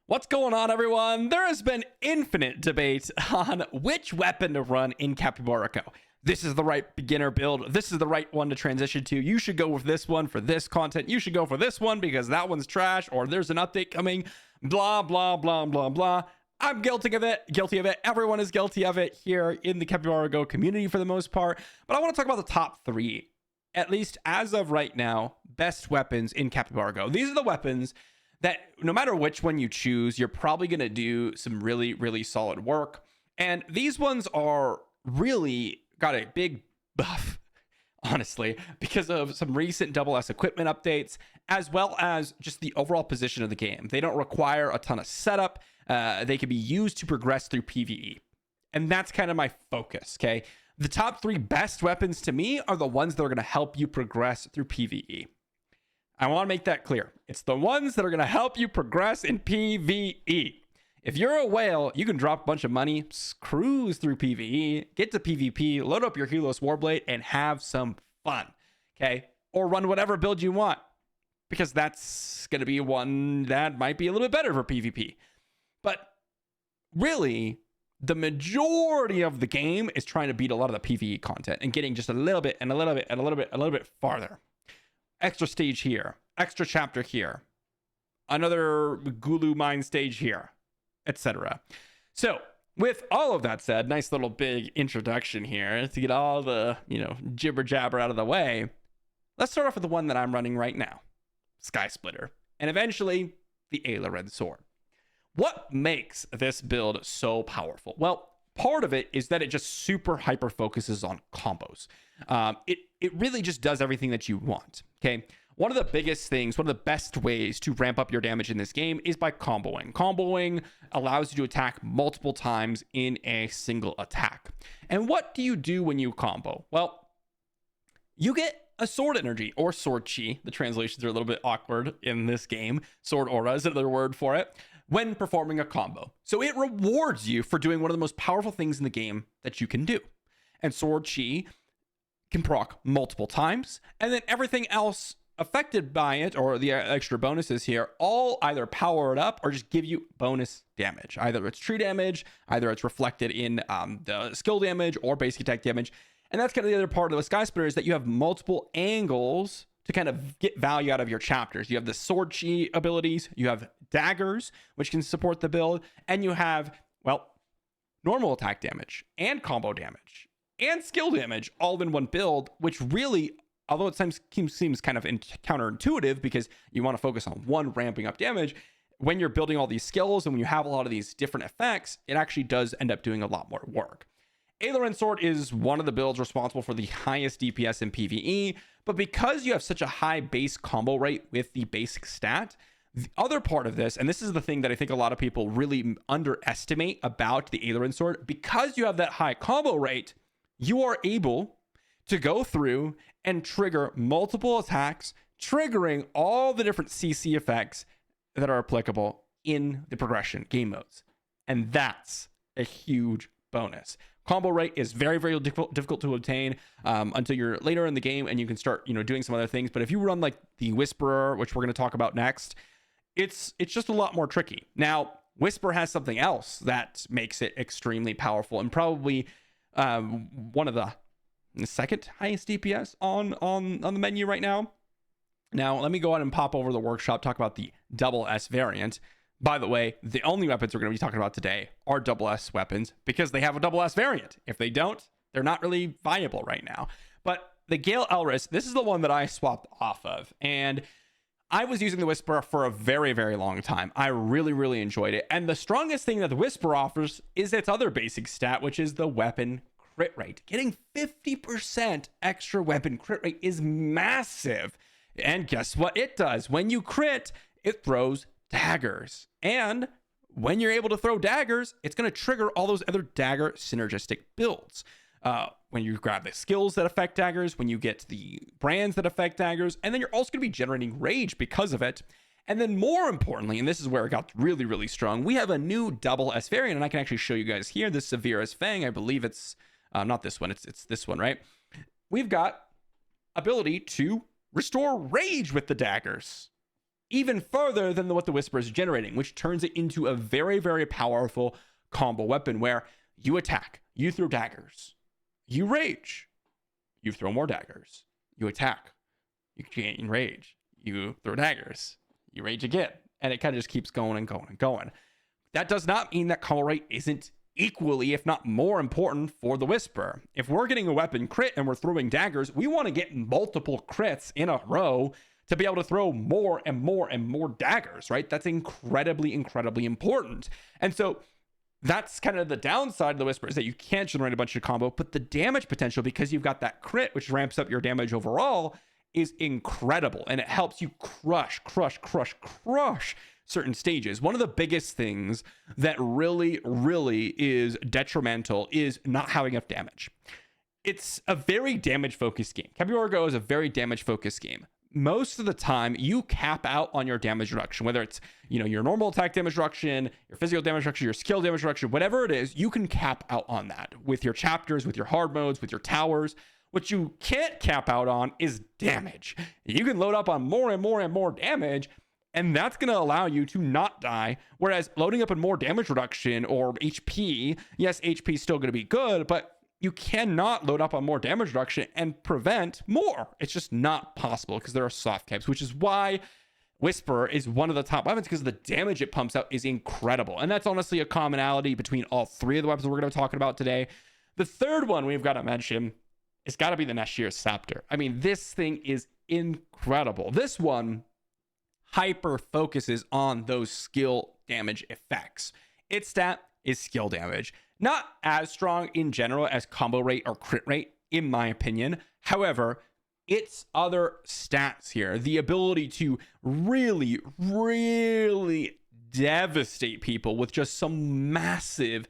What's going on, everyone? There has been infinite debate on which weapon to run in Capybara. This is the right beginner build. This is the right one to transition to. You should go with this one for this content. You should go for this one because that one's trash, or there's an update coming. Blah, blah, blah, blah, blah. I'm guilty of it. Everyone is guilty of it here in the Capybara Go community for the most part. But I want to talk about the top three, at least as of right now, best weapons in Capybara Go. These are the weapons that no matter which one you choose, you're probably going to do some really, really solid work. And these ones are really got a big buff, honestly, because of some recent double S equipment updates, as well as just the overall position of the game. They don't require a ton of setup. They can be used to progress through PvE. And that's kind of my focus, okay? The top three best weapons to me are the ones that are going to help you progress through PvE. I want to make that clear. It's the ones that are going to help you progress in PvE. If you're a whale, you can drop a bunch of money, cruise through PvE, get to PvP, load up your Helos Warblade, and have some fun, okay? Or run whatever build you want, because that's going to be one that might be a little bit better for PvP. But really, the majority of the game is trying to beat a lot of the PvE content and getting just a little bit and a little bit and a little bit farther. Extra stage here, extra chapter here, another Gulu mine stage here, etc. So with all of that said, nice little big introduction here to get all the, jibber jabber out of the way. Let's start off with the one that I'm running right now, Sky Splitter, and eventually the Aileron Sword. What makes this build so powerful? Well, part of it is that it just super hyper focuses on combos. It really just does everything that you want. Okay. One of the biggest things, one of the best ways to ramp up your damage in this game is by comboing. Comboing allows you to attack multiple times in a single attack. And what do you do when you combo? Well, you get a sword energy or sword chi. The translations are a little bit awkward in this game. Sword aura is another word for it. When performing a combo. So it rewards you for doing one of the most powerful things in the game that you can do. And sword chi can proc multiple times, and then everything else affected by it, or the extra bonuses here, all either power it up or just give you bonus damage. Either it's true damage, either it's reflected in the skill damage or basic attack damage. And that's kind of the other part of the Sky Splitter, is that you have multiple angles to kind of get value out of your chapters. You have the sword chi abilities, you have daggers, which can support the build, and you have, well, normal attack damage and combo damage and skill damage all in one build, which really, although it seems kind of counterintuitive because you want to focus on one ramping up damage, when you're building all these skills and when you have a lot of these different effects, it actually does end up doing a lot more work. Aileron Sword is one of the builds responsible for the highest DPS in PvE, but because you have such a high base combo rate with the basic stat, the other part of this, and this is the thing that I think a lot of people really underestimate about the Aileron Sword, because you have that high combo rate, you are able to go through and trigger multiple attacks, triggering all the different CC effects that are applicable in the progression game modes. And that's a huge bonus. Combo rate is very, very difficult to obtain until you're later in the game and you can start, doing some other things. But if you run like the Whisperer, which we're going to talk about next, it's just a lot more tricky. Now, Whisper has something else that makes it extremely powerful and probably one of the second highest DPS on the menu right now. Now, let me go ahead and pop over the workshop, talk about the double S variant. By the way, the only weapons we're going to be talking about today are double S weapons because they have a double S variant. If they don't, they're not really viable right now. But the Gale Elris, this is the one that I swapped off of. And I was using the Whisperer for a very, very long time. I really, really enjoyed it. And the strongest thing that the Whisperer offers is its other basic stat, which is the weapon crit rate. Getting 50% extra weapon crit rate is massive. And guess what it does? When you crit, it throws daggers. And when you're able to throw daggers, it's going to trigger all those other dagger synergistic builds. When you grab the skills that affect daggers, when you get the brands that affect daggers, and then you're also going to be generating rage because of it. And then more importantly, and this is where it got really, really strong, we have a new double S variant, and I can actually show you guys here, this Severa's Fang. I believe it's not this one, it's this one, right? We've got ability to restore rage with the daggers. even further than what the Whisper is generating, which turns it into a very, very powerful combo weapon where you attack, you throw daggers, you rage, you throw more daggers, you attack, you gain rage, you throw daggers, you rage again, and it kind of just keeps going and going and going. That does not mean that combo rate isn't equally, if not more important for the Whisper. If we're getting a weapon crit and we're throwing daggers, we want to get multiple crits in a row to be able to throw more and more and more daggers, right? That's incredibly, incredibly important. And so that's kind of the downside of the Whisper, is that you can't generate a bunch of combo, but the damage potential, because you've got that crit, which ramps up your damage overall, is incredible. And it helps you crush certain stages. One of the biggest things that really, really is detrimental is not having enough damage. It's a very damage focused game. Capybara Go is a very damage focused game. Most of the time you cap out on your damage reduction, whether it's, your normal attack damage reduction, your physical damage reduction, your skill damage reduction, whatever it is, you can cap out on that with your chapters, with your hard modes, with your towers. What you can't cap out on is damage. You can load up on more and more and more damage, and that's going to allow you to not die. Whereas loading up on more damage reduction or HP, yes, HP is still going to be good, but you cannot load up on more damage reduction and prevent more. It's just not possible because there are soft caps, which is why Whisper is one of the top weapons, because the damage it pumps out is incredible. And that's honestly a commonality between all three of the weapons we're going to be talking about today. The third one we've got to mention, it's got to be the Nashir Scepter. I mean, this thing is incredible. This one hyper focuses on those skill damage effects. Its stat is skill damage. Not as strong in general as combo rate or crit rate, in my opinion. However, its other stats here, the ability to really, really devastate people with just some massive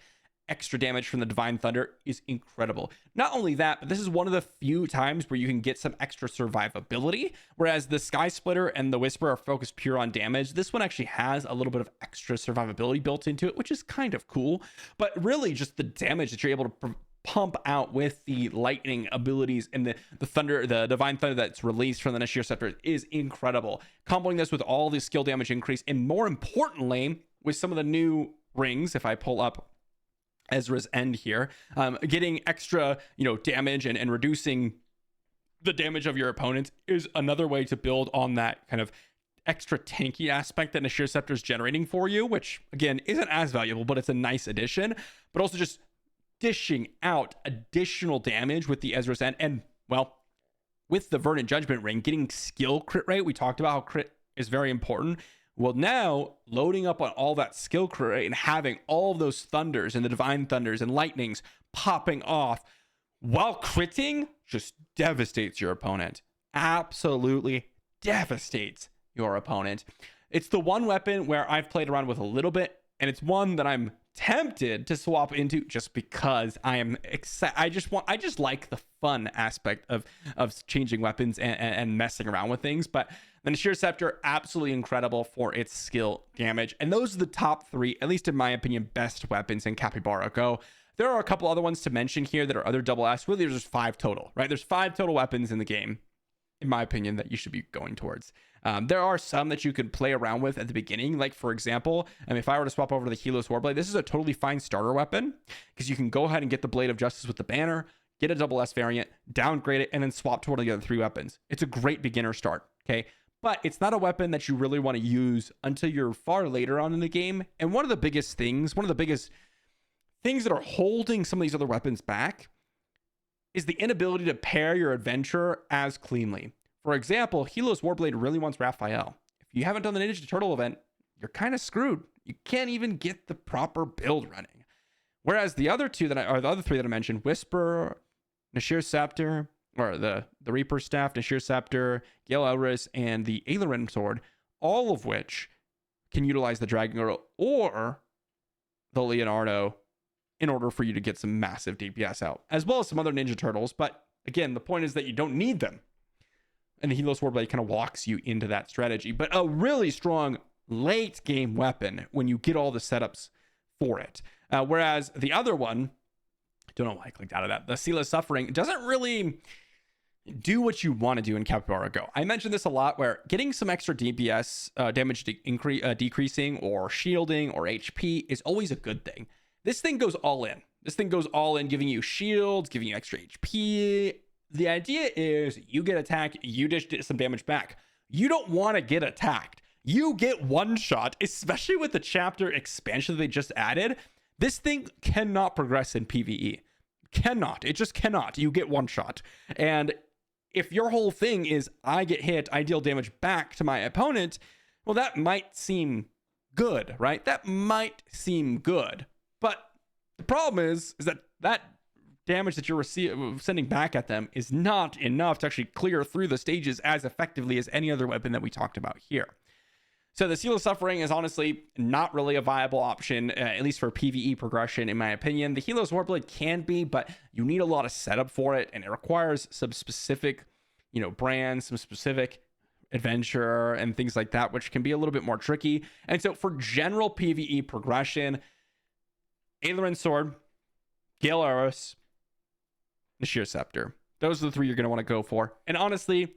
extra damage from the Divine Thunder, is incredible. Not only that, but this is one of the few times where you can get some extra survivability, whereas the Sky Splitter and the Whisper are focused pure on damage. This one actually has a little bit of extra survivability built into it, which is kind of cool. But really just the damage that you're able to pump out with the lightning abilities and the thunder, the Divine Thunder that's released from the Nashir Scepter is incredible. Comboing this with all the skill damage increase, and more importantly, with some of the new rings, if I pull up Ezra's End here, getting extra damage and reducing the damage of your opponents is another way to build on that kind of extra tanky aspect that Nashir Scepter is generating for you, which again isn't as valuable, but it's a nice addition. But also just dishing out additional damage with the Ezra's End, and well, with the Verdant Judgment Ring, getting skill crit rate. We talked about how crit is very important. Well, now loading up on all that skill crit rate and having all of those thunders and the Divine Thunders and lightnings popping off while critting just devastates your opponent. Absolutely devastates your opponent. It's the one weapon where I've played around with a little bit, and it's one that I'm tempted to swap into just because I am excited. I just like the fun aspect of changing weapons and messing around with things. But the Nashir Scepter, absolutely incredible for its skill damage. And those are the top three, at least in my opinion, best weapons in Capybara Go. There are a couple other ones to mention here that are other double S. Really, there's 5 total, right? There's 5 total weapons in the game, in my opinion, that you should be going towards. There are some that you could play around with at the beginning. Like, for example, if I were to swap over to the Helios Warblade, this is a totally fine starter weapon because you can go ahead and get the Blade of Justice with the banner, get a double S variant, downgrade it, and then swap to one of the other 3 weapons. It's a great beginner start, okay? But it's not a weapon that you really want to use until you're far later on in the game. And one of the biggest things that are holding some of these other weapons back is the inability to pair your adventure as cleanly. For example, Helios Warblade really wants Raphael. If you haven't done the Ninja Turtle event, you're kind of screwed. You can't even get the proper build running. Whereas the other 3 that I mentioned, Whisper, Nashir Scepter, or the Reaper Staff, Nashir Scepter, Gale Elris, and the Aileron Sword, all of which can utilize the Dragon Girl or the Leonardo in order for you to get some massive DPS out, as well as some other Ninja Turtles. But again, the point is that you don't need them. And the Helios Warblade kind of walks you into that strategy. But a really strong late game weapon when you get all the setups for it. Whereas the other one, I don't know why I clicked out of that, the Seal of Suffering, doesn't really do what you want to do in Capybara Go. I mentioned this a lot, where getting some extra DPS, damage decreasing, or shielding, or HP is always a good thing. This thing goes all in. This thing goes all in, giving you shields, giving you extra HP. The idea is you get attacked, you just get some damage back. You don't want to get attacked. You get one shot, especially with the chapter expansion that they just added. This thing cannot progress in PvE. Cannot. It just cannot. You get one shot. And if your whole thing is I get hit, I deal damage back to my opponent, well, that might seem good, right? That might seem good. But the problem is that damage that you're sending back at them is not enough to actually clear through the stages as effectively as any other weapon that we talked about here. So the Seal of Suffering is honestly not really a viable option, at least for PvE progression, in my opinion. The Helos Warblade can be, but you need a lot of setup for it, and it requires some specific, brands, some specific adventure and things like that, which can be a little bit more tricky. And so for general PvE progression, Aileron Sword, Gale Aros, Nashir Scepter. Those are the three you're going to want to go for. And honestly,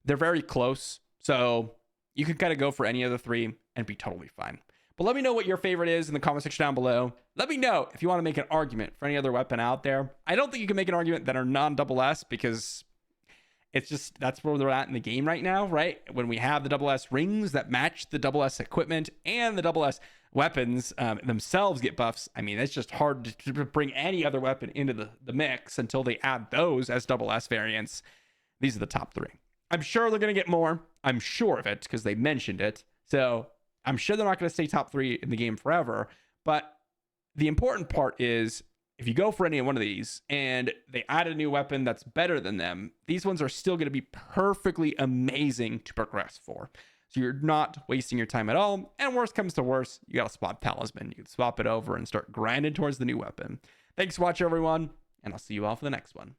they're very close. So you can kind of go for any of the three and be totally fine. But let me know what your favorite is in the comment section down below. Let me know if you want to make an argument for any other weapon out there. I don't think you can make an argument that are non-double S, because it's just, that's where they're at in the game right now, right? When we have the double S rings that match the double S equipment and the double S weapons themselves get buffs. I mean, it's just hard to bring any other weapon into the mix until they add those as double S variants. These are the top three. I'm sure they're going to get more. I'm sure of it because they mentioned it. So I'm sure they're not going to stay top three in the game forever. But the important part is, if you go for any one of these and they add a new weapon that's better than them, these ones are still going to be perfectly amazing to progress for. So you're not wasting your time at all. And worst comes to worst, you got to swap Talisman. You can swap it over and start grinding towards the new weapon. Thanks for watching, everyone. And I'll see you all for the next one.